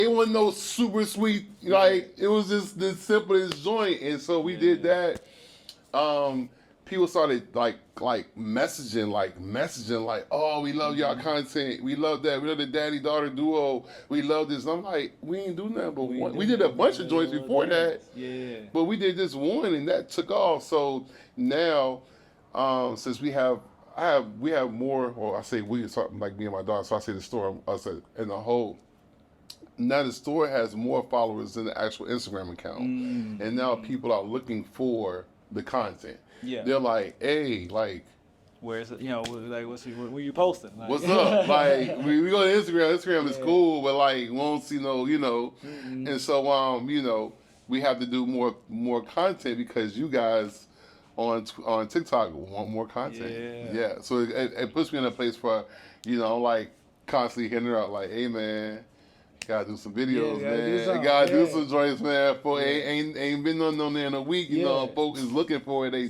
It wasn't no super sweet, like, it was just the simplest joint. And so we did that. People started messaging like, oh, we love y'all content, we love that, we love the daddy daughter duo, we love this. And I'm like, we ain't do nothing but one. We did a bunch of joints before that, but we did this one and that took off. So now, since we have more, or I say we, like me and my daughter, so I say the store, I said in the whole. Now the store has more followers than the actual Instagram account, and now people are looking for the content. Yeah, they're like, hey, like, where's it? You know, like, where you posting? Like, what's up? Like, we go to Instagram. Instagram is cool, but like, we won't see no, And so, we have to do more content because you guys on TikTok want more content. Yeah. So it puts me in a place for, like constantly hitting her up, like, hey man. Gotta do some videos, man. Gotta do some joints, man. For ain't been on there in a week. Folks is looking for it. They